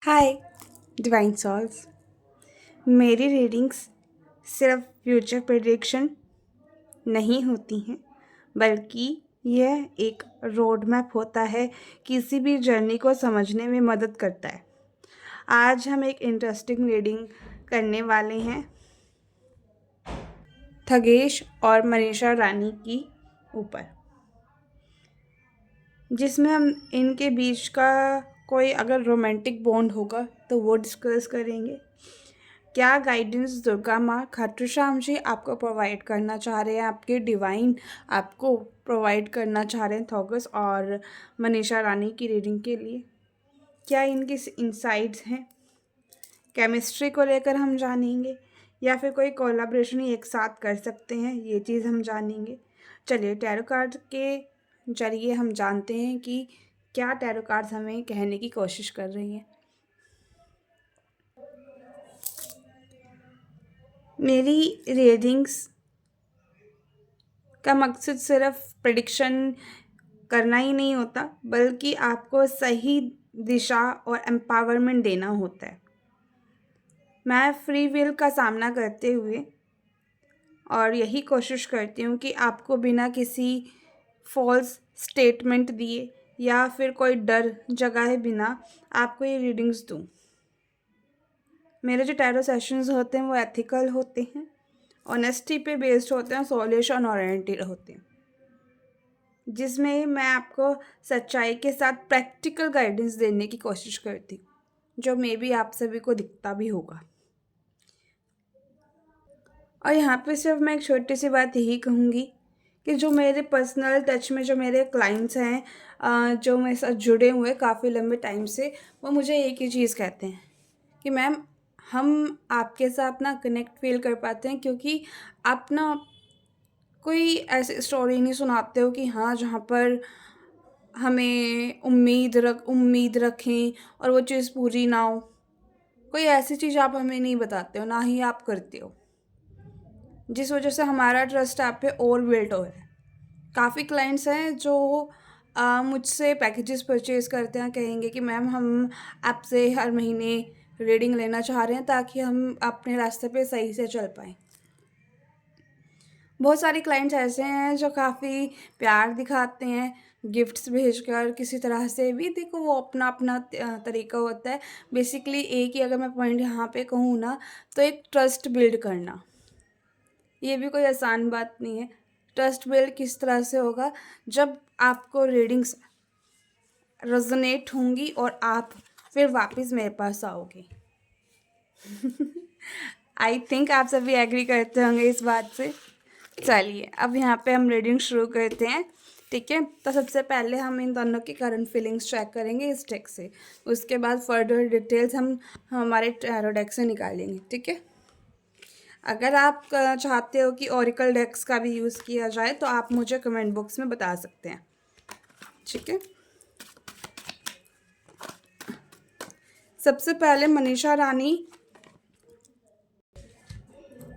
हाय divine souls. मेरी readings सिर्फ future prediction नहीं होती हैं, बल्कि यह एक रोड मैप होता है, किसी भी जर्नी को समझने में मदद करता है। आज हम एक इंटरेस्टिंग रीडिंग करने वाले हैं थगेश और मनीषा रानी की ऊपर, जिसमें हम इनके बीच का कोई अगर रोमांटिक बॉन्ड होगा तो वो डिस्कस करेंगे। क्या गाइडेंस दुर्गा माँ खाटू श्याम जी आपको प्रोवाइड करना चाह रहे हैं, आपके डिवाइन आपको प्रोवाइड करना चाह रहे हैं थॉगस और मनीषा रानी की रीडिंग के लिए? क्या इनकी इंसाइट्स हैं? केमिस्ट्री को लेकर हम जानेंगे, या फिर कोई कोलैबोरेशन एक साथ कर सकते हैं, ये चीज़ हम जानेंगे। चलिए टैरो कार्ड के जरिए हम जानते हैं कि क्या टैरो कार्ड्स हमें कहने की कोशिश कर रही हैं। मेरी रीडिंग्स का मकसद सिर्फ प्रेडिक्शन करना ही नहीं होता, बल्कि आपको सही दिशा और एम्पावरमेंट देना होता है। मैं फ्री विल का सामना करते हुए और यही कोशिश करती हूँ कि आपको बिना किसी फॉल्स स्टेटमेंट दिए या फिर कोई डर जगाए बिना आपको ये रीडिंग्स दूँ। मेरे जो टैरो सेशंस होते हैं वो एथिकल होते हैं, ऑनेस्टी पे बेस्ड होते हैं, सॉल्यूशन ओरिएंटेड होते हैं, जिसमें मैं आपको सच्चाई के साथ प्रैक्टिकल गाइडेंस देने की कोशिश करती हूँ, जो मे बी आप सभी को दिखता भी होगा। और यहाँ पे सिर्फ मैं एक छोटी सी बात यही कहूँगी कि जो मेरे पर्सनल टच में जो मेरे क्लाइंट्स हैं, जो मेरे साथ जुड़े हुए काफ़ी लंबे टाइम से, वो मुझे एक ही चीज़ कहते हैं कि मैम हम आपके साथ ना कनेक्ट फील कर पाते हैं, क्योंकि आप ना कोई ऐसी स्टोरी नहीं सुनाते हो कि हाँ जहाँ पर हमें उम्मीद रखें और वो चीज़ पूरी ना हो। कोई ऐसी चीज़ आप हमें नहीं बताते हो, ना ही आप करते हो, जिस वजह से हमारा ट्रस्ट आप पे और बिल्ट हो है। काफ़ी क्लाइंट्स हैं जो मुझसे पैकेजेस परचेज करते हैं, कहेंगे कि मैम हम आपसे हर महीने रीडिंग लेना चाह रहे हैं ताकि हम अपने रास्ते पे सही से चल पाएँ। बहुत सारे क्लाइंट्स ऐसे हैं जो काफ़ी प्यार दिखाते हैं गिफ्ट्स भेजकर, किसी तरह से भी। देखो वो अपना अपना तरीका होता है। बेसिकली एक ही अगर मैं पॉइंट यहाँ पे कहूँ ना, तो एक ट्रस्ट बिल्ड करना, ये भी कोई आसान बात नहीं है। ट्रस्ट बिल्ड किस तरह से होगा? जब आपको रीडिंग्स रेजोनेट होंगी और आप फिर वापस मेरे पास आओगे। आई थिंक आप सभी एग्री करते होंगे इस बात से। चलिए अब यहाँ पे हम रीडिंग शुरू करते हैं, ठीक है। तो सबसे पहले हम इन दोनों की करंट फीलिंग्स चेक करेंगे इस डेक से, उसके बाद फर्दर डिटेल्स हम हमारे टैरो डेक से निकालेंगे, ठीक है। अगर आप चाहते हो कि ओरेकल डेक्स का भी यूज़ किया जाए तो आप मुझे कमेंट बॉक्स में बता सकते हैं, ठीक है। सबसे पहले मनीषा रानी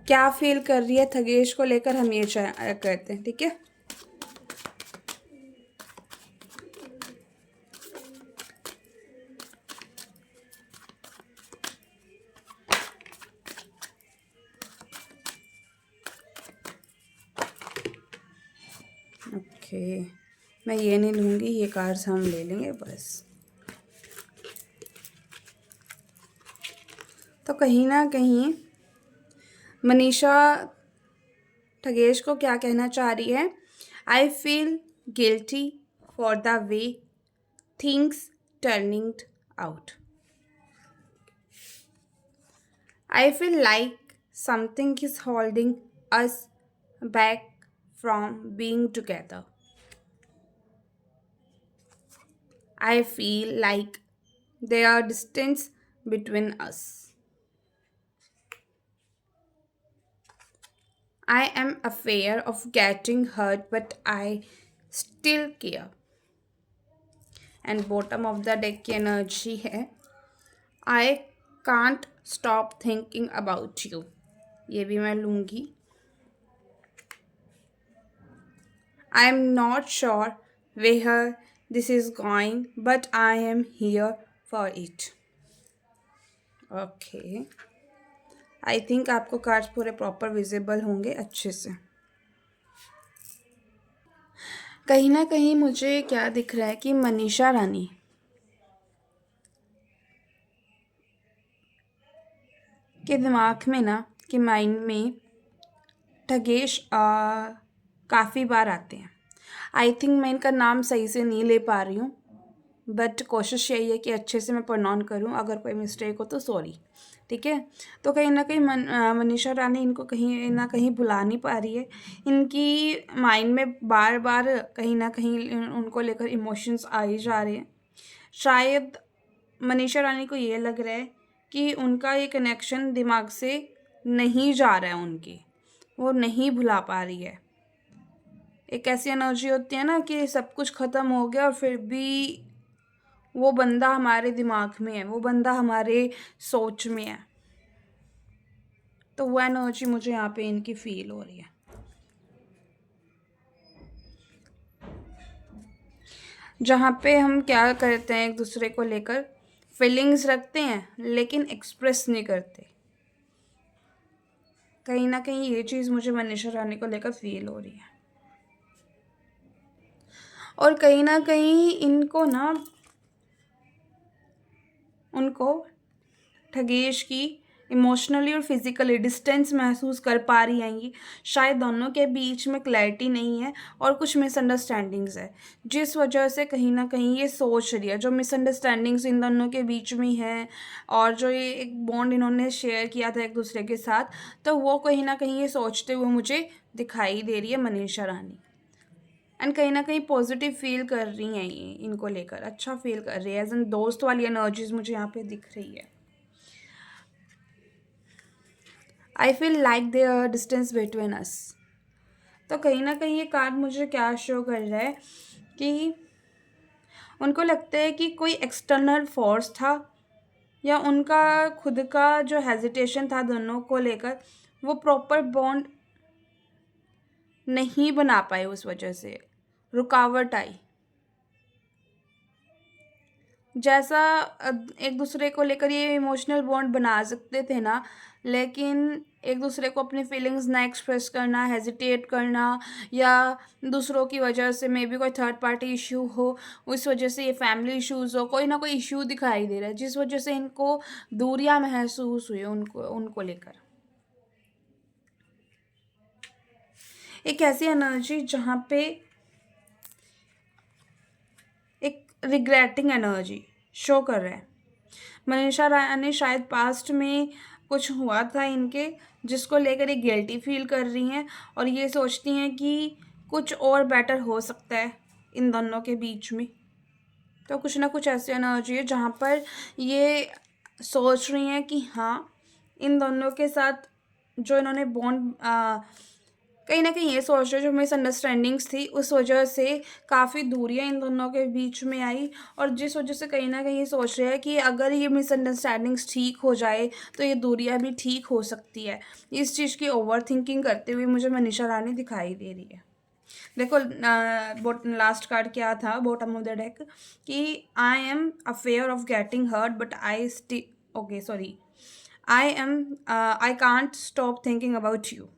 क्या फील कर रही है थगेश को लेकर, हम ये करते हैं, ठीक है। ओके, मैं ये नहीं लूँगी, ये कार्ड्स हम ले लेंगे बस। तो कहीं ना कहीं मनीषा ठगेश को क्या कहना चाह रही है? I feel guilty for the way things turning out. I feel like something is holding us back from being together. I feel like there are distance between us. I am afraid of getting hurt, but I still care. And bottom of the deck की energy है, I can't stop thinking about you. ये भी मैं लूँगी। I am not sure where this is going, but I am here for it. Okay, I think आपको cards पूरे proper visible होंगे अच्छे से। कहीं ना कहीं मुझे क्या दिख रहा है कि मनीषा रानी के दिमाग में ना, कि माइंड में ठगेश काफ़ी बार आते हैं। आई थिंक मैं इनका नाम सही से नहीं ले पा रही हूँ, बट कोशिश यही है कि अच्छे से मैं प्रोनाउंस करूँ, अगर कोई मिस्टेक हो तो सॉरी। ठीक है। तो कहीं ना कहीं मनीषा रानी इनको कहीं ना कहीं भुला नहीं पा रही है। इनकी माइंड में बार बार कहीं ना कहीं उनको लेकर इमोशंस आ ही जा रहे हैं। शायद मनीषा रानी को ये लग रहा है कि उनका ये कनेक्शन दिमाग से नहीं जा रहा है उनकी, वो नहीं भुला पा रही है। एक ऐसी एनर्जी होती है ना कि सब कुछ ख़त्म हो गया और फिर भी वो बंदा हमारे दिमाग में है, वो बंदा हमारे सोच में है। तो वो एनर्जी मुझे यहाँ पे इनकी फील हो रही है। जहाँ पे हम क्या करते हैं, एक दूसरे को लेकर फीलिंग्स रखते हैं लेकिन एक्सप्रेस नहीं करते। कहीं ना कहीं ये चीज़ मुझे मनीषा रानी को लेकर फील हो रही है। और कहीं ना कहीं इनको ना, उनको ठगेश की इमोशनली और फिजिकली डिस्टेंस महसूस कर पा रही हैं। शायद दोनों के बीच में क्लैरिटी नहीं है और कुछ मिसअंडरस्टैंडिंग्स है, जिस वजह से कहीं ना कहीं ये सोच रही है। जो मिसअंडरस्टैंडिंग्स इन दोनों के बीच में है और जो ये एक बॉन्ड इन्होंने शेयर किया था एक दूसरे के साथ, तो वो कहीं ना कहीं ये सोचते हुए मुझे दिखाई दे रही है मनीषा रानी। एंड कहीं ना कहीं पॉजिटिव फील कर रही हैं, ये इनको लेकर अच्छा फील कर रही है। एज एन दोस्त वाली एनर्जीज मुझे यहाँ पे दिख रही है। I feel like their distance between us. तो कहीं ना कहीं ये कार्ड मुझे क्या शो कर रहा है कि उनको लगता है कि कोई एक्सटर्नल फोर्स था, या उनका खुद का जो हेजिटेशन था दोनों को लेकर, वो प्रॉपर बॉन्ड नहीं बना पाए, उस वजह से रुकावट आई। जैसा एक दूसरे को लेकर ये इमोशनल बॉन्ड बना सकते थे ना, लेकिन एक दूसरे को अपनी फीलिंग्स ना एक्सप्रेस करना, हेजिटेट करना, या दूसरों की वजह से मे बी कोई थर्ड पार्टी इशू हो, उस वजह से ये फैमिली इश्यूज़ हो, कोई ना कोई इशू दिखाई दे रहा है जिस वजह से इनको दूरियां महसूस हुई उनको उनको लेकर। एक ऐसी एनर्जी जहाँ पे एक रिग्रेटिंग एनर्जी शो कर रहा है। मनीषा रानी शायद पास्ट में कुछ हुआ था इनके, जिसको लेकर ये गिल्टी फील कर रही हैं और ये सोचती हैं कि कुछ और बेटर हो सकता है इन दोनों के बीच में। तो कुछ ना कुछ ऐसी एनर्जी है जहाँ पर ये सोच रही हैं कि हाँ, इन दोनों के साथ जो इन्होंने बॉन्ड, कहीं ना कहीं ये सोच रहे, जो मिसअंडरस्टैंडिंग्स थी उस वजह से काफ़ी दूरियां इन दोनों के बीच में आई, और जिस वजह से कहीं ना कहीं ये सोच रहे हैं कि अगर ये मिसअंडरस्टैंडिंग्स ठीक हो जाए तो ये दूरियां भी ठीक हो सकती है। इस चीज़ की ओवर थिंकिंग करते हुए मुझे मनीषा रानी दिखाई दे रही है। देखो लास्ट कार्ड क्या था बॉटम ऑफ द डेक, कि I am afraid of getting hurt but I still okay sorry, I can't stop thinking about you.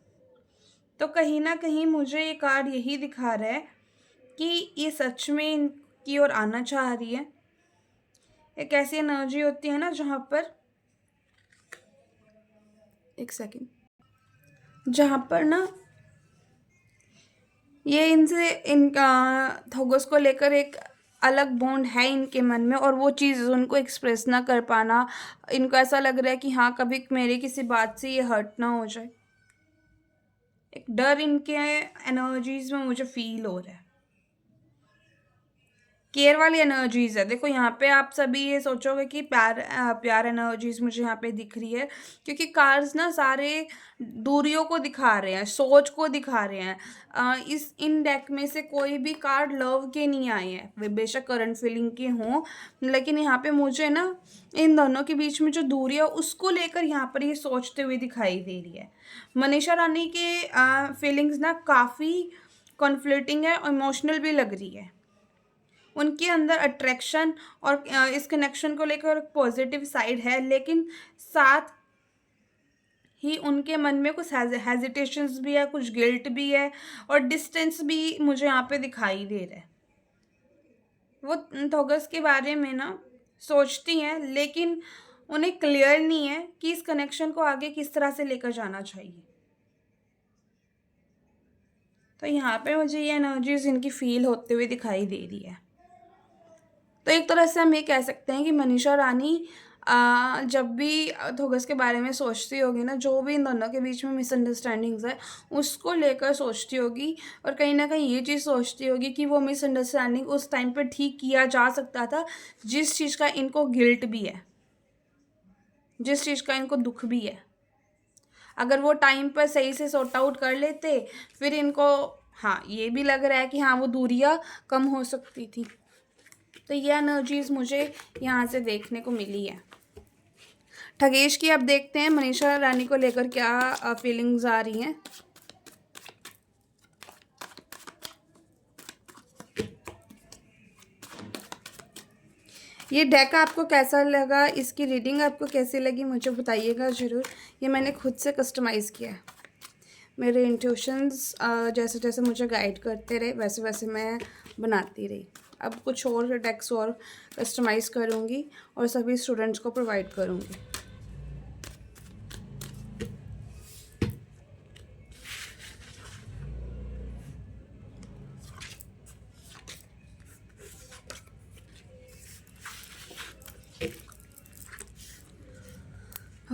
तो कहीं ना कहीं मुझे ये कार्ड यही दिखा रहा है कि ये सच में इनकी ओर आना चाह रही है। एक ऐसी एनर्जी होती है ना जहाँ पर, एक सेकेंड, जहाँ पर ना ये इनसे इनका थोगस को लेकर एक अलग बॉन्ड है इनके मन में, और वो चीज़ उनको एक्सप्रेस ना कर पाना, इनको ऐसा लग रहा है कि हाँ कभी मेरी किसी बात से ये हर्ट ना हो जाए। एक डर इनके एनर्जीज में मुझे फील हो रहा है। केयर वाली एनर्जीज है। देखो यहाँ पे आप सभी ये सोचोगे कि प्यार प्यार एनर्जीज मुझे यहाँ पे दिख रही है, क्योंकि कार्ड्स ना सारे दूरियों को दिखा रहे हैं, सोच को दिखा रहे हैं। इस इन डेक में से कोई भी कार्ड लव के नहीं आए हैं, वे बेशक करंट फीलिंग के हों, लेकिन यहाँ पे मुझे ना इन दोनों के बीच में जो दूरी है उसको लेकर यहाँ पर ये सोचते हुए दिखाई दे रही है। मनीषा रानी के फीलिंग्स ना काफ़ी कॉन्फ्लिक्टिंग है और इमोशनल भी लग रही है। उनके अंदर अट्रैक्शन और इस कनेक्शन को लेकर पॉजिटिव साइड है, लेकिन साथ ही उनके मन में कुछ हेजिटेशंस भी है, कुछ गिल्ट भी है और डिस्टेंस भी मुझे यहाँ पे दिखाई दे रहा है। वो थॉगस के बारे में ना सोचती हैं, लेकिन उन्हें क्लियर नहीं है कि इस कनेक्शन को आगे किस तरह से लेकर जाना चाहिए। तो यहाँ पे मुझे ये एनर्जीज इनकी फील होते हुए दिखाई दे रही है। तो एक तरह से हम ये कह सकते हैं कि मनीषा रानी जब भी थॉगस के बारे में सोचती होगी ना, जो भी इन दोनों के बीच में मिसअंडरस्टैंडिंग्स है उसको लेकर सोचती होगी, और कहीं ना कहीं ये चीज़ सोचती होगी कि वो मिसअंडरस्टैंडिंग उस टाइम पर ठीक किया जा सकता था, जिस चीज़ का इनको गिल्ट भी है, जिस चीज़ का इनको दुख भी है। अगर वो टाइम पर सही से सॉर्ट आउट कर लेते, फिर इनको हाँ ये भी लग रहा है कि हाँ वो दूरियां कम हो सकती थी। तो ये एनर्जीज मुझे यहाँ से देखने को मिली है। ठगेश की अब देखते हैं मनीषा रानी को लेकर क्या फीलिंग्स आ रही हैं। ये डेक आपको कैसा लगा, इसकी रीडिंग आपको कैसी लगी मुझे बताइएगा ज़रूर। ये मैंने खुद से कस्टमाइज़ किया है। मेरे इंट्यूशंस जैसे जैसे मुझे गाइड करते रहे वैसे वैसे मैं बनाती रही। अब कुछ और डेक्स और कस्टमाइज़ करूँगी और सभी स्टूडेंट्स को प्रोवाइड करूँगी।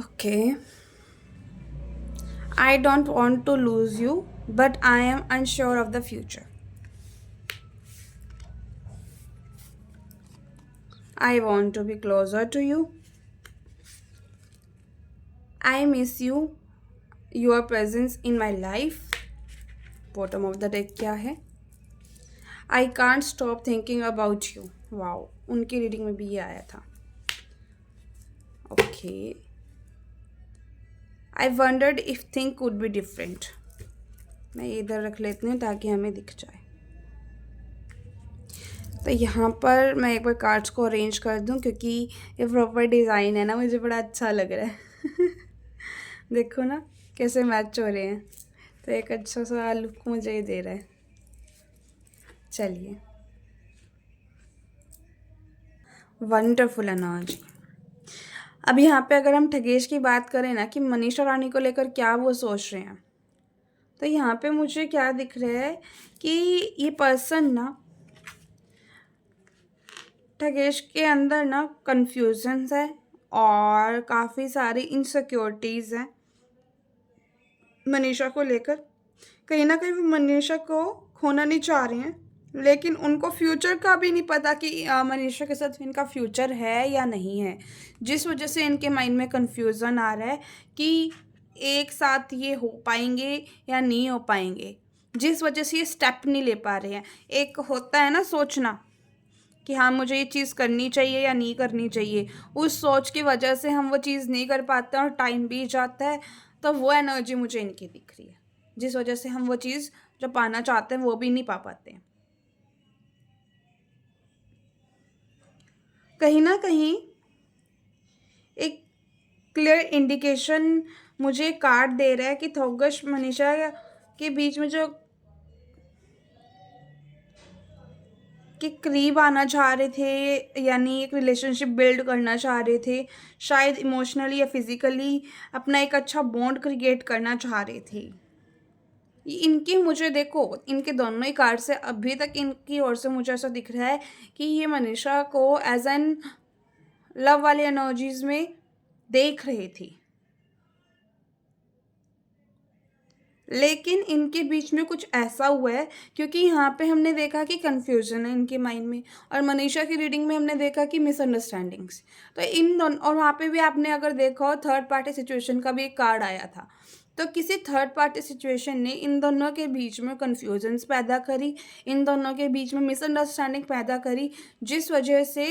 Okay. I don't want to lose you, but I am unsure of the future. I want to be closer to you. I miss you, your presence in my life. Bottom of the deck क्या है? I can't stop thinking about you. Wow, उनकी reading में भी ये आया था. Okay. I wondered if things could be different. मैं इधर रख लेती हूँ ताकि हमें दिख जाए. तो यहाँ पर मैं एक बार कार्ड्स को अरेंज कर दूँ, क्योंकि ये प्रॉपर डिज़ाइन है ना, मुझे बड़ा अच्छा लग रहा है. देखो ना कैसे मैच हो रहे हैं. तो एक अच्छा सा लुक मुझे ये दे रहा है. चलिए, वंडरफुल एनर्जी. अब यहाँ पे अगर हम ठगेश की बात करें ना कि मनीषा रानी को लेकर क्या वो सोच रहे हैं, तो यहाँ पे मुझे क्या दिख रहा है कि ये पर्सन ना, ठगेश के अंदर ना कन्फ्यूजन्स है और काफ़ी सारी इनसिक्योरिटीज़ हैं मनीषा को लेकर. कहीं ना कहीं वो मनीषा को खोना नहीं चाह रहे हैं, लेकिन उनको फ्यूचर का भी नहीं पता कि मनीषा के साथ इनका फ्यूचर है या नहीं है, जिस वजह से इनके माइंड में कन्फ्यूज़न आ रहा है कि एक साथ ये हो पाएंगे या नहीं हो पाएंगे, जिस वजह से ये स्टेप नहीं ले पा रहे हैं. एक होता है ना सोचना कि हाँ मुझे ये चीज़ करनी चाहिए या नहीं करनी चाहिए, उस सोच की वजह से हम वो चीज़ नहीं कर पाते और टाइम बीत जाता है. तो वो एनर्जी मुझे इनकी दिख रही है, जिस वजह से हम वो चीज़ जो पाना चाहते हैं वो भी नहीं पा पाते हैं. कहीं ना कहीं एक क्लियर इंडिकेशन मुझे कार्ड दे रहा है कि थॉगस मनीषा के बीच में जो के करीब आना चाह रहे थे, यानी एक रिलेशनशिप बिल्ड करना चाह रहे थे, शायद इमोशनली या फिज़िकली अपना एक अच्छा बॉन्ड क्रिएट करना चाह रहे थे. इनकी मुझे देखो, इनके दोनों ही कार्ड से अभी तक इनकी ओर से मुझे ऐसा दिख रहा है कि ये मनीषा को एज एन लव वाली एनर्जीज में देख रही थी, लेकिन इनके बीच में कुछ ऐसा हुआ है, क्योंकि यहाँ पे हमने देखा कि कन्फ्यूजन है इनके माइंड में, और मनीषा की रीडिंग में हमने देखा कि मिसअंडरस्टैंडिंग्स. तो इन दोनों, और वहाँ पे भी आपने अगर देखा हो थर्ड पार्टी सिचुएशन का भी एक कार्ड आया था. तो किसी थर्ड पार्टी सिचुएशन ने इन दोनों के बीच में कन्फ्यूजन्स पैदा करी, इन दोनों के बीच में मिसअंडरस्टैंडिंग पैदा करी, जिस वजह से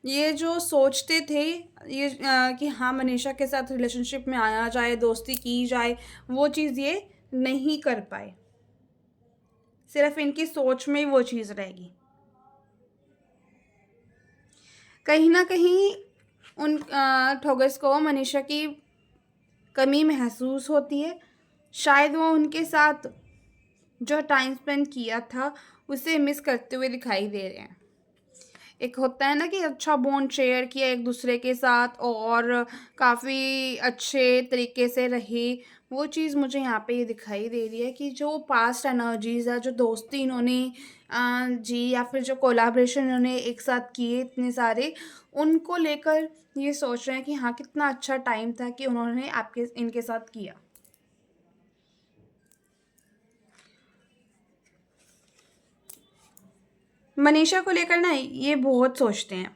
ये जो सोचते थे ये कि हाँ मनीषा के साथ रिलेशनशिप में आया जाए, दोस्ती की जाए, वो चीज़ ये नहीं कर पाए. सिर्फ इनकी सोच में ही वो चीज़ रहेगी. कहीं न कहीं उन ठोगस को मनीषा की कमी महसूस होती है। शायद वो उनके साथ जो टाइम स्पेंड किया था, उसे मिस करते हुए दिखाई दे रहे हैं। एक होता है ना कि अच्छा बॉन्ड शेयर किया एक दूसरे के साथ और काफ़ी अच्छे तरीके से रहे, वो चीज़ मुझे यहाँ पे ये दिखाई दे रही है कि जो पास्ट एनर्जीज़ है, जो दोस्ती इन्होंने जी या फिर जो कोलैबोरेशन इन्होंने एक साथ किए इतने सारे, उनको लेकर ये सोच रहे हैं कि हाँ, कितना अच्छा टाइम था कि उन्होंने आपके इनके साथ किया। मनीषा को लेकर ना ये बहुत सोचते हैं।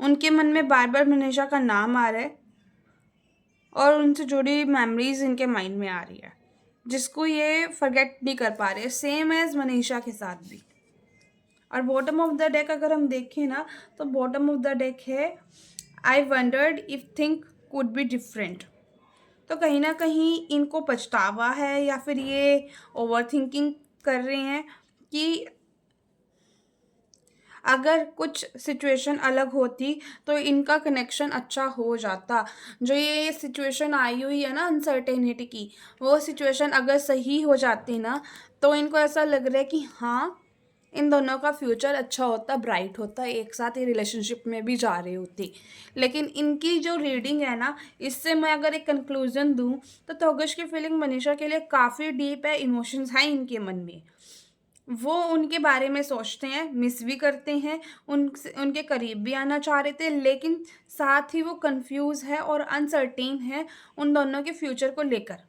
उनके मन में बार-बार मनीषा का नाम आ रहा है और उनसे जुड़ी मेमोरीज़ इनके माइंड में आ रही है, जिसको ये फॉरगेट नहीं कर पा रहे, सेम एज़ मनीषा के साथ भी। और बॉटम ऑफ द डेक अगर हम देखें ना, तो बॉटम ऑफ द डेक है आई wandered if think could be different. तो कहीं न कहीं इनको पछतावा है या फिर ये ओवरथिंकिंग कर रहे हैं कि अगर कुछ सिचुएशन अलग होती तो इनका कनेक्शन अच्छा हो जाता। जो ये सिचुएशन आई हुई है ना अनसर्टेनिटी की, वो सिचुएशन अगर सही हो जाती ना, तो इनको ऐसा लग रहा है कि हाँ, इन दोनों का फ्यूचर अच्छा होता, ब्राइट होता, एक साथ ये रिलेशनशिप में भी जा रही होती। लेकिन इनकी जो रीडिंग है ना, इससे मैं अगर एक कंक्लूज़न दूँ, तो तोगश की फीलिंग मनीषा के लिए काफ़ी डीप है, इमोशंस हैं इनके मन में। वो उनके बारे में सोचते हैं, मिस भी करते हैं, उनसे उनके करीब भी आना चाह रहे थे, लेकिन साथ ही वो कन्फ्यूज़ है और अनसर्टेन है उन दोनों के फ्यूचर को लेकर।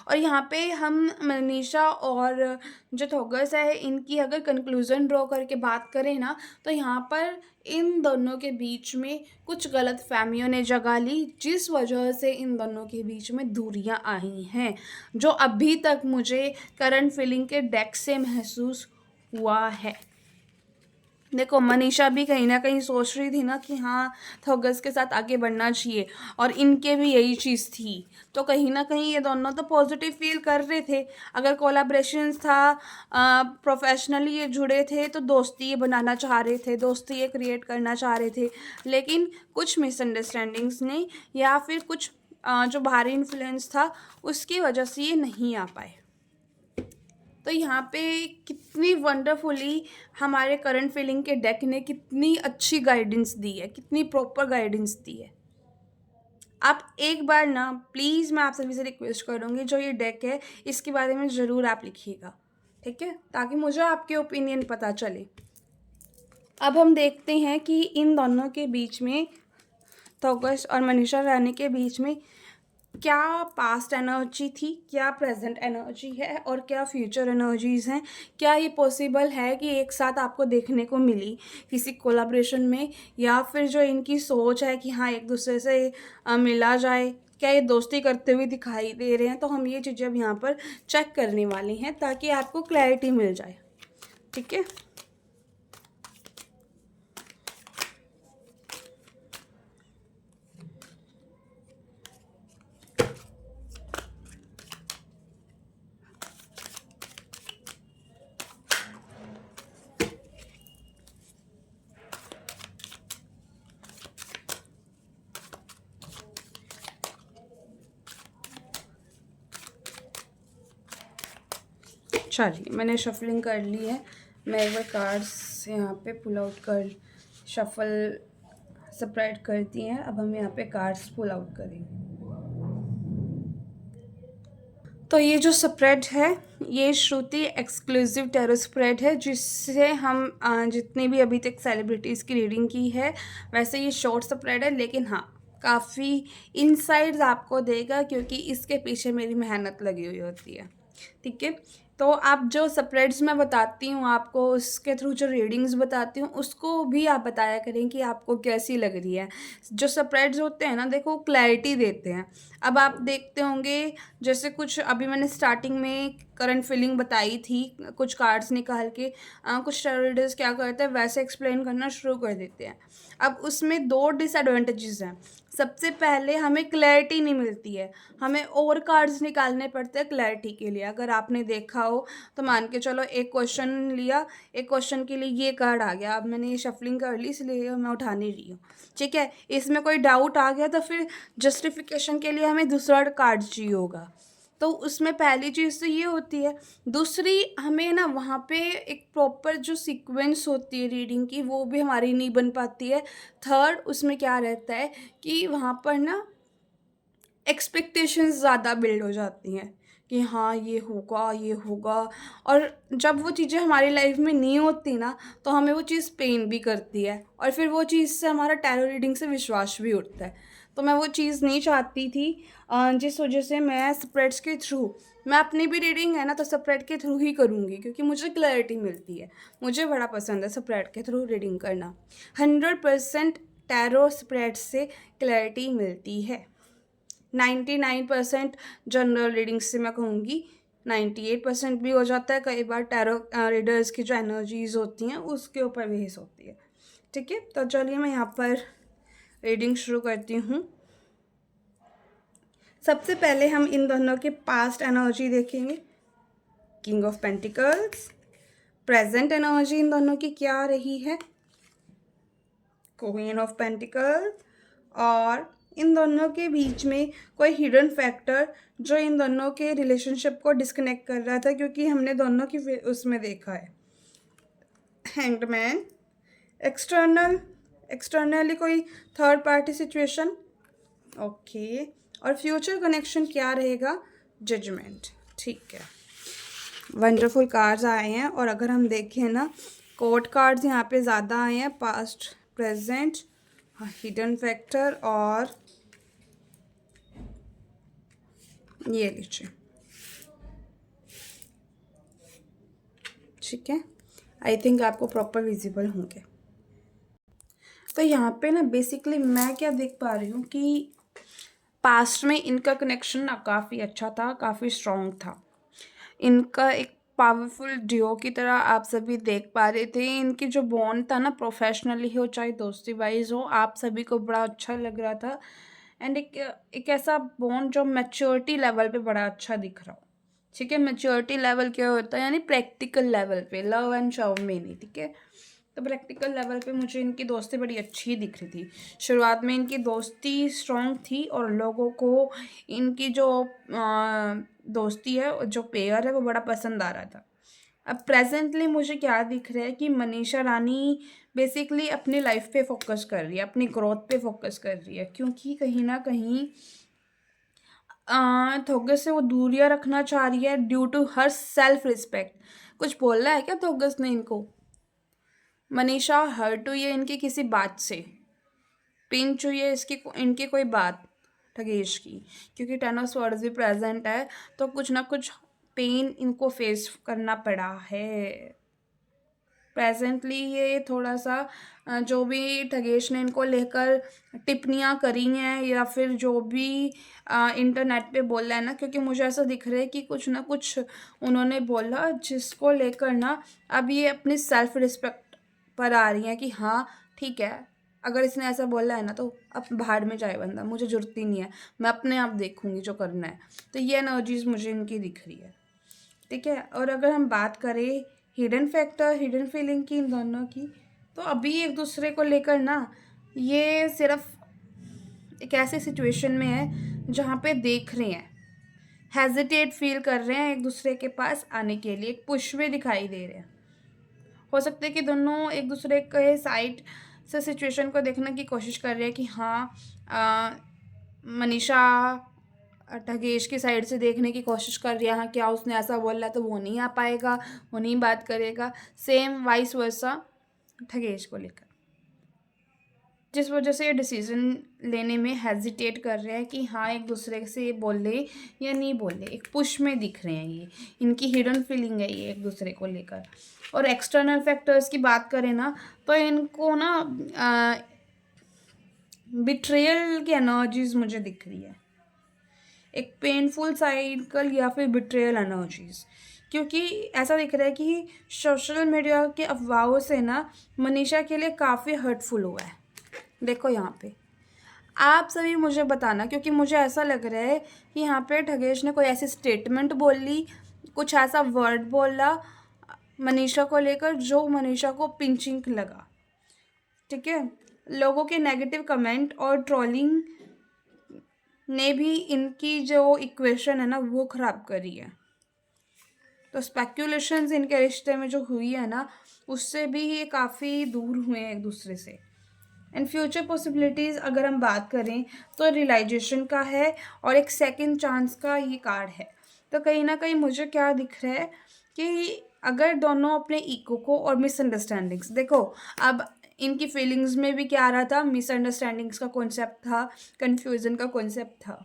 और यहाँ पे हम मनीषा और जो थॉगस है इनकी अगर कंक्लूज़न ड्रॉ करके बात करें ना, तो यहाँ पर इन दोनों के बीच में कुछ गलतफ़हमियों ने जगह ली, जिस वजह से इन दोनों के बीच में दूरियाँ आई हैं, जो अभी तक मुझे करंट फीलिंग के डेक से महसूस हुआ है। देखो मनीषा भी कहीं न कहीं सोच रही थी ना कि हाँ, थॉगस के साथ आगे बढ़ना चाहिए और इनके भी यही चीज़ थी। तो कहीं न कहीं ये दोनों तो पॉज़िटिव फ़ील कर रहे थे। अगर कोलैबोरेशंस था प्रोफ़ेशनली ये जुड़े थे तो दोस्ती ये बनाना चाह रहे थे, दोस्ती ये क्रिएट करना चाह रहे थे। लेकिन कुछ मिसअंडरस्टैंडिंग्स ने या फिर कुछ जो बाहरी इन्फ्लुएंस था उसकी वजह से ये नहीं आ पाए। तो यहाँ पे कितनी वंडरफुली हमारे करंट फीलिंग के डेक ने कितनी अच्छी गाइडेंस दी है, कितनी प्रॉपर गाइडेंस दी है। आप एक बार ना प्लीज़ मैं आप सभी से रिक्वेस्ट करूँगी जो ये डेक है इसके बारे में ज़रूर आप लिखिएगा, ठीक है? ताकि मुझे आपके ओपिनियन पता चले। अब हम देखते हैं कि इन दोनों के बीच में थॉगस और मनीषा रानी के बीच में क्या पास्ट एनर्जी थी, क्या प्रेजेंट एनर्जी है और क्या फ्यूचर एनर्जीज़ हैं। क्या ये पॉसिबल है कि एक साथ आपको देखने को मिली किसी कोलैबोरेशन में, या फिर जो इनकी सोच है कि हाँ, एक दूसरे से मिला जाए, क्या ये दोस्ती करते हुए दिखाई दे रहे हैं। तो हम ये चीज़ें अब यहाँ पर चेक करने वाली हैं ताकि आपको क्लैरिटी मिल जाए, ठीक है? चलिए मैंने शफलिंग कर ली है। मैं एक बार कार्ड्स यहाँ पे पुल आउट कर शफल सेपरेट कर दिए हैं। अब हम यहाँ पे कार्ड्स पुल आउट करेंगे। तो ये जो स्प्रेड है ये श्रुति एक्सक्लूसिव टैरो स्प्रेड है, जिससे हम जितनी भी अभी तक सेलिब्रिटीज़ की रीडिंग की है, वैसे ये शॉर्ट स्प्रेड है, लेकिन हाँ काफ़ी इनसाइट्स आपको देगा क्योंकि इसके पीछे मेरी मेहनत लगी हुई होती है, ठीक है? तो आप जो स्प्रेड्स मैं बताती हूँ आपको, उसके थ्रू जो रीडिंग्स बताती हूँ उसको भी आप बताया करें कि आपको कैसी लग रही है। जो स्प्रेड्स होते हैं ना, देखो क्लैरिटी देते हैं। अब आप देखते होंगे जैसे कुछ अभी मैंने स्टार्टिंग में करंट फीलिंग बताई थी कुछ कार्ड्स निकाल के, कुछ टैरो रीडर्स क्या करते हैं वैसे एक्सप्लेन करना शुरू कर देते हैं। अब उसमें दो डिसएडवांटेजेस हैं। सबसे पहले हमें क्लैरिटी नहीं मिलती है, हमें और कार्ड्स निकालने पड़ते हैं क्लैरिटी के लिए। अगर आपने देखा हो तो मान के चलो एक क्वेश्चन लिया, एक क्वेश्चन के लिए ये कार्ड आ गया, अब मैंने ये शफलिंग कर ली इसलिए मैं उठा नहीं रही हूँ, ठीक है। इसमें कोई डाउट आ गया तो फिर जस्टिफिकेशन के लिए हमें दूसरा कार्ड चाहिए होगा। तो उसमें पहली चीज़ तो ये होती है। दूसरी, हमें ना वहाँ पे एक प्रॉपर जो सीक्वेंस होती है रीडिंग की वो भी हमारी नहीं बन पाती है। थर्ड, उसमें क्या रहता है कि वहाँ पर ना एक्सपेक्टेशंस ज़्यादा बिल्ड हो जाती हैं कि हाँ ये होगा, और जब वो चीज़ें हमारी लाइफ में नहीं होती ना तो हमें वो चीज़ पेन भी करती है, और फिर वो चीज़ से हमारा टैरो रीडिंग से विश्वास भी उठता है। तो मैं वो चीज़ नहीं चाहती थी, जिस वजह से मैं स्प्रेड्स के थ्रू, मैं अपनी भी रीडिंग है ना तो स्प्रेड के थ्रू ही करूँगी, क्योंकि मुझे क्लैरिटी मिलती है। मुझे बड़ा पसंद है स्प्रेड के थ्रू रीडिंग करना। 100% टैरो स्प्रेड से क्लैरिटी मिलती है। 99% जनरल रीडिंग से मैं कहूँगी 98% भी हो जाता है कई बार। टैरो रीडर्स की जो एनर्जीज होती हैं उसके ऊपर बेस होती है, ठीक है। तो चलिए मैं यहाँ पर रीडिंग शुरू करती हूँ। सबसे पहले हम इन दोनों के पास्ट एनर्जी देखेंगे। King of pentacles, present energy in दोनों की क्या रही है, क्वीन ऑफ पेंटिकल्स, और इन दोनों के बीच में कोई हिडन फैक्टर जो इन दोनों के रिलेशनशिप को डिस्कनेक्ट कर रहा था, क्योंकि हमने दोनों की उसमें देखा है। हैंग्ड मैन, एक्सटर्नली कोई थर्ड पार्टी सिचुएशन, ओके। और फ्यूचर कनेक्शन क्या रहेगा, जजमेंट, ठीक है। वंडरफुल कार्ड्स आए हैं, और अगर हम देखें ना कोर्ट कार्ड्स यहाँ पे ज़्यादा आए हैं, पास्ट, प्रेजेंट, हिडन फैक्टर, और ये लीजिए, ठीक है। आई थिंक आपको प्रॉपर विजिबल होंगे। तो यहाँ पे ना बेसिकली मैं क्या देख पा रही हूँ कि पास्ट में इनका कनेक्शन ना काफ़ी अच्छा था, काफ़ी स्ट्रॉन्ग था। इनका एक पावरफुल डिओ की तरह आप सभी देख पा रहे थे। इनकी जो बॉन्ड था ना, प्रोफेशनली हो चाहे दोस्ती वाइज हो, आप सभी को बड़ा अच्छा लग रहा था। एंड एक ऐसा बॉन्ड जो मैच्योरिटी लेवल पे बड़ा अच्छा दिख रहा हो, ठीक है। मैच्योरिटी लेवल क्या होता है, यानी प्रैक्टिकल लेवल पे, लव एंड शव में नहीं, ठीक है। तो प्रैक्टिकल लेवल पे मुझे इनकी दोस्ती बड़ी अच्छी दिख रही थी। शुरुआत में इनकी दोस्ती स्ट्रॉन्ग थी, और लोगों को इनकी जो दोस्ती है, जो पेयर है, वो बड़ा पसंद आ रहा था। अब प्रेजेंटली मुझे क्या दिख रहा है कि मनीषा रानी बेसिकली अपनी लाइफ पे फोकस कर रही है, अपनी ग्रोथ पे फोकस कर रही है, क्योंकि कहीं ना कहीं थोगस से वो दूरियां रखना चाह रही है due to her self respect. कुछ बोलना है क्या थोगस ने इनको? मनीषा हर्ट हुई है इनकी किसी बात से, पिंच हुई है इसकी इनकी कोई बात ठगेश की, क्योंकि टेन ऑफ स्वॉर्ड्स भी प्रेजेंट है, तो कुछ ना कुछ पेन इनको फेस करना पड़ा है। प्रेजेंटली ये थोड़ा सा जो भी ठगेश ने इनको लेकर टिप्पणियाँ करी हैं, या फिर जो भी इंटरनेट पे बोला है ना, क्योंकि मुझे ऐसा दिख रहा है कि कुछ ना कुछ उन्होंने बोला जिसको लेकर ना अब ये अपनी सेल्फ रिस्पेक्ट पर आ रही हैं कि हाँ ठीक है, अगर इसने ऐसा बोला है ना तो अब बाहर में जाए बंदा, मुझे जरूरत ही नहीं है, मैं अपने आप देखूंगी जो करना है। तो ये एनर्जीज मुझे इनकी दिख रही है, ठीक है। और अगर हम बात करें हिडन फैक्टर, हिडन फीलिंग की इन दोनों की, तो अभी एक दूसरे को लेकर ना ये सिर्फ एक ऐसे सिचुएशन में है जहाँ पे देख रहे हैं, हेजिटेट फील कर रहे हैं एक दूसरे के पास आने के लिए, एक पुश में दिखाई दे रहे हैं। हो सकता है कि दोनों एक दूसरे के साइड से सिचुएशन को देखने की कोशिश कर रहे हैं कि हाँ मनीषा ठगेश की साइड से देखने की कोशिश कर रही है, हाँ क्या उसने ऐसा बोला तो वो नहीं आ पाएगा, वो नहीं बात करेगा। सेम वाइस वर्सा ठगेश को लेकर, जिस वजह से ये डिसीजन लेने में हेजिटेट कर रहे हैं कि हाँ एक दूसरे से ये बोले या नहीं बोले, एक पुश में दिख रहे हैं। ये इनकी हिडन फीलिंग है ये एक दूसरे को लेकर। और एक्सटर्नल फैक्टर्स की बात करें ना तो इनको ना बिट्रेयल की एनर्जीज मुझे दिख रही है। एक पेनफुल साइकिल या फिर बिट्रेयल एनर्जीज। क्योंकि ऐसा दिख रहा है कि सोशल मीडिया के अफवाहों से ना मनीषा के लिए काफ़ी हर्टफुल हुआ है। देखो यहाँ पे आप सभी मुझे बताना, क्योंकि मुझे ऐसा लग रहा है कि यहाँ पे ठगेश ने कोई ऐसी स्टेटमेंट बोल ली, कुछ ऐसा वर्ड बोला मनीषा को लेकर जो मनीषा को पिंचिंग लगा। ठीक है, लोगों के नेगेटिव कमेंट और ट्रोलिंग ने भी इनकी जो इक्वेशन है ना वो ख़राब करी है। तो स्पेक्यूलेशंस इनके रिश्ते में जो हुई है ना उससे भी ये काफ़ी दूर हुए हैं एक दूसरे से। एंड फ्यूचर पॉसिबिलिटीज़ अगर हम बात करें तो रियलाइजेशन का है और एक सेकंड चांस का ये कार्ड है। तो कहीं ना कहीं मुझे क्या दिख रहा है कि अगर दोनों अपने ईगो को और मिसअंडरस्टैंडिंग्स देखो, अब इनकी फीलिंग्स में भी क्या आ रहा था, मिसअंडरस्टैंडिंग्स का कॉन्सेप्ट था, कन्फ्यूज़न का कॉन्सेप्ट था।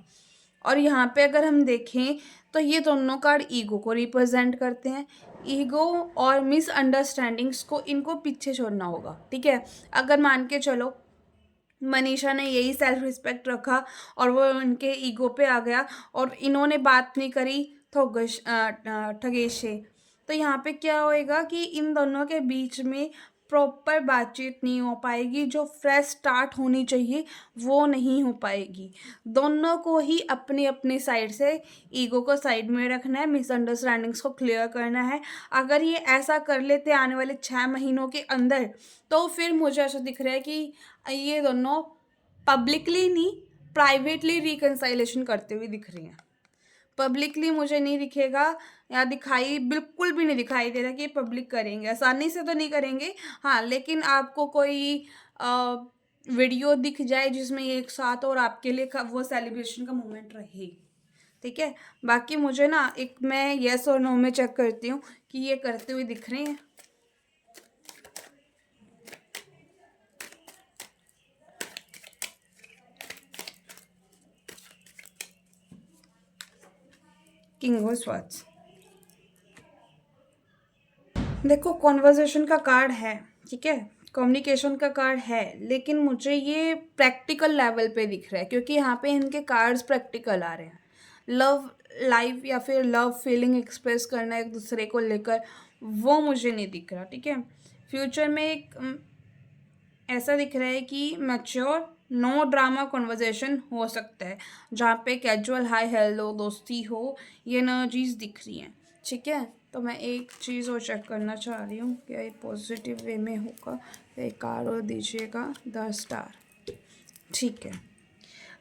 और यहाँ पे अगर हम देखें तो ये दोनों कार्ड ईगो को रिप्रेजेंट करते हैं। ईगो और मिसअंडरस्टैंडिंग्स को इनको पीछे छोड़ना होगा। ठीक है, अगर मान के चलो मनीषा ने यही सेल्फ रिस्पेक्ट रखा और वो उनके ईगो पे आ गया और इन्होंने बात नहीं करी ठगेश से, तो यहाँ पे क्या होएगा कि इन दोनों के बीच में प्रॉपर बातचीत नहीं हो पाएगी। जो फ्रेश स्टार्ट होनी चाहिए वो नहीं हो पाएगी। दोनों को ही अपनी अपनी साइड से ईगो को साइड में रखना है, मिसअंडरस्टैंडिंग्स को क्लियर करना है। अगर ये ऐसा कर लेते आने वाले 6 महीनों के अंदर तो फिर मुझे ऐसा दिख रहा है कि ये दोनों पब्लिकली नहीं, प्राइवेटली रिकंसाइलेशन करते हुए दिख रही हैं। पब्लिकली मुझे नहीं दिखेगा या दिखाई बिल्कुल भी नहीं दिखाई दे रहा कि ये पब्लिक करेंगे। आसानी से तो नहीं करेंगे, हाँ, लेकिन आपको कोई वीडियो दिख जाए जिसमें ये एक साथ और आपके लिए वो सेलिब्रेशन का मोमेंट रहे। ठीक है, बाकी मुझे ना एक मैं येस और नो में चेक करती हूँ कि ये करते हुए दिख रहे हैं। किंग ऑफ स्वॉर्ड्स, देखो कॉन्वर्जेशन का कार्ड है, ठीक है, कम्युनिकेशन का कार्ड है, लेकिन मुझे ये प्रैक्टिकल लेवल पे दिख रहा है क्योंकि यहाँ पे इनके कार्ड्स प्रैक्टिकल आ रहे हैं। लव लाइफ या फिर लव फीलिंग एक्सप्रेस करना एक दूसरे को लेकर वो मुझे नहीं दिख रहा। ठीक है, फ्यूचर में एक ऐसा दिख रहा है कि मैच्योर नो ड्रामा कॉन्वर्जेशन हो सकता है जहाँ पे कैजुअल हाय हेलो दोस्ती हो, ये एनर्जीज दिख रही हैं। ठीक है, तो मैं एक चीज़ और चेक करना चाह रही हूँ क्या ये पॉजिटिव वे में होगा। एक कार्ड और दीजिएगा, द स्टार। ठीक है,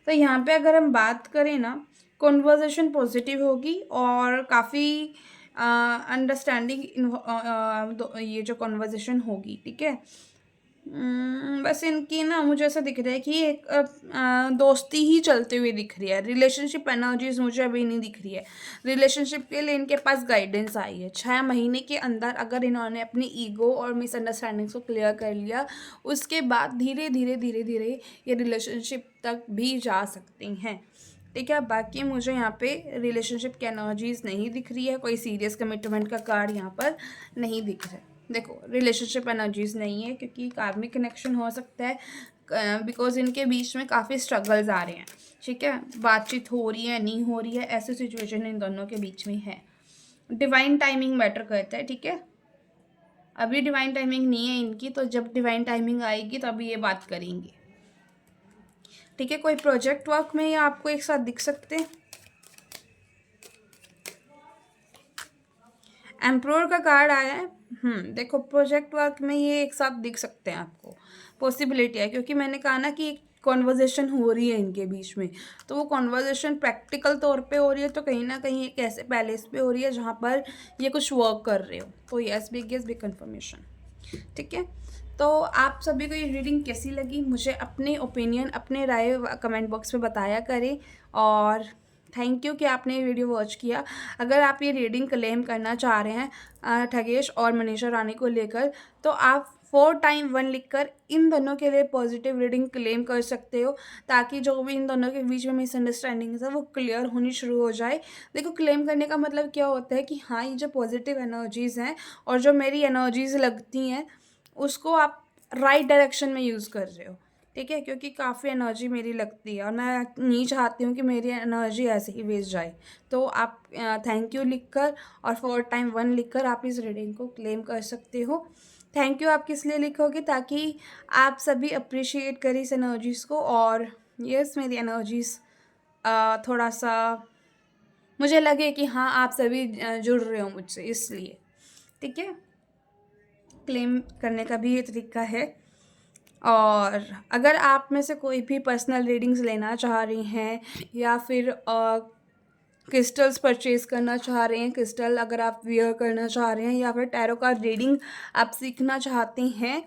तो यहाँ पे अगर हम बात करें ना कॉन्वर्जेशन पॉजिटिव होगी और काफ़ी अंडरस्टैंडिंग ये जो कॉन्वर्जेशन होगी। ठीक है, बस इनकी ना मुझे ऐसा दिख रहा है कि एक दोस्ती ही चलती हुई दिख रही है। रिलेशनशिप एनर्जीज मुझे अभी नहीं दिख रही है। रिलेशनशिप के लिए इनके पास गाइडेंस आई है। 6 महीने के अंदर अगर इन्होंने अपनी ईगो और मिसअंडरस्टैंडिंग्स को क्लियर कर लिया उसके बाद धीरे धीरे धीरे धीरे ये रिलेशनशिप तक भी जा सकती हैं। ठीक है, बाकी मुझे यहाँ पे रिलेशनशिप की एनर्जीज नहीं दिख रही है, कोई सीरियस कमिटमेंट का कार्ड यहाँ पर नहीं दिख रहा है। देखो रिलेशनशिप एनर्जीज नहीं है क्योंकि कार्मिक कनेक्शन हो सकता है बिकॉज इनके बीच में काफ़ी स्ट्रगल्स आ रहे हैं। ठीक है, बातचीत हो रही है नहीं हो रही है, ऐसी सिचुएशन इन दोनों के बीच में है। डिवाइन टाइमिंग मैटर करता है। ठीक है, अभी डिवाइन टाइमिंग नहीं है इनकी, तो जब डिवाइन टाइमिंग आएगी तभी ये बात करेंगे। ठीक है, कोई प्रोजेक्ट वर्क में ये आपको एक साथ दिख सकते हैं। एम्प्रोर का कार्ड आया है। देखो प्रोजेक्ट वर्क में ये एक साथ दिख सकते हैं, आपको पॉसिबिलिटी है क्योंकि मैंने कहा ना कि कॉन्वर्जेशन हो रही है इनके बीच में, तो वो कॉन्वर्जेशन प्रैक्टिकल तौर पे हो रही है, तो कहीं ना कहीं एक ऐसे पैलेस पे हो रही है जहाँ पर ये कुछ वर्क कर रहे हो। तो yes big yes big confirmation. ठीक है, तो आप सभी को ये रीडिंग कैसी लगी मुझे अपने ओपिनियन अपने राय कमेंट बॉक्स में बताया करें। और थैंक यू कि आपने ये वीडियो वॉच किया। अगर आप ये रीडिंग क्लेम करना चाह रहे हैं ठगेश और मनीषा रानी को लेकर, तो आप 4x1 लिखकर इन दोनों के लिए पॉजिटिव रीडिंग क्लेम कर सकते हो, ताकि जो भी इन दोनों के बीच में मिसअंडरस्टैंडिंग है वो क्लियर होनी शुरू हो जाए। देखो क्लेम करने का मतलब क्या होता है कि हाँ ये जो पॉजिटिव एनर्जीज़ हैं और जो मेरी एनर्जीज़ लगती हैं उसको आप राइट डायरेक्शन में यूज़ कर रहे हो। ठीक है? क्योंकि काफ़ी एनर्जी मेरी लगती है और मैं नहीं चाहती हूँ कि मेरी एनर्जी ऐसे ही वेस्ट जाए। तो आप थैंक यू लिखकर और फॉर टाइम 1 लिखकर आप इस रीडिंग को क्लेम कर सकते हो। थैंक यू आप किस लिए लिखोगे? ताकि आप सभी एप्रिशिएट करें इस एनर्जीज़ को और यस मेरी एनर्जीज़ थोड़ा-सा मुझे लगे कि हाँ, आप सभी जुड़ रहे हो मुझसे इसलिए। ठीक है? क्लेम करने का भी ये तरीका है। और अगर आप में से कोई भी पर्सनल रीडिंग्स लेना चाह रही हैं या फिर क्रिस्टल्स परचेज़ करना चाह रहे हैं, क्रिस्टल अगर आप वियर करना चाह रहे हैं या फिर टैरो का रीडिंग आप सीखना चाहते हैं,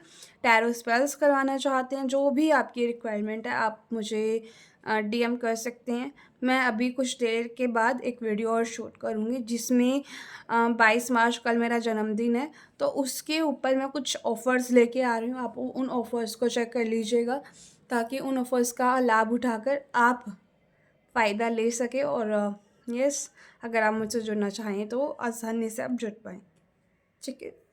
टैरो स्पेल्स करवाना चाहते हैं, जो भी आपकी रिक्वायरमेंट है, आप मुझे डीएम कर सकते हैं। मैं अभी कुछ देर के बाद एक वीडियो और शूट करूँगी जिसमें 22 मार्च कल मेरा जन्मदिन है, तो उसके ऊपर मैं कुछ ऑफ़र्स लेके आ रही हूँ। आप उन ऑफ़र्स को चेक कर लीजिएगा ताकि उन ऑफ़र्स का लाभ उठाकर आप फ़ायदा ले सकें और यस अगर आप मुझसे जुड़ना चाहें तो आसानी से आप जुड़ पाएँ। ठीक है?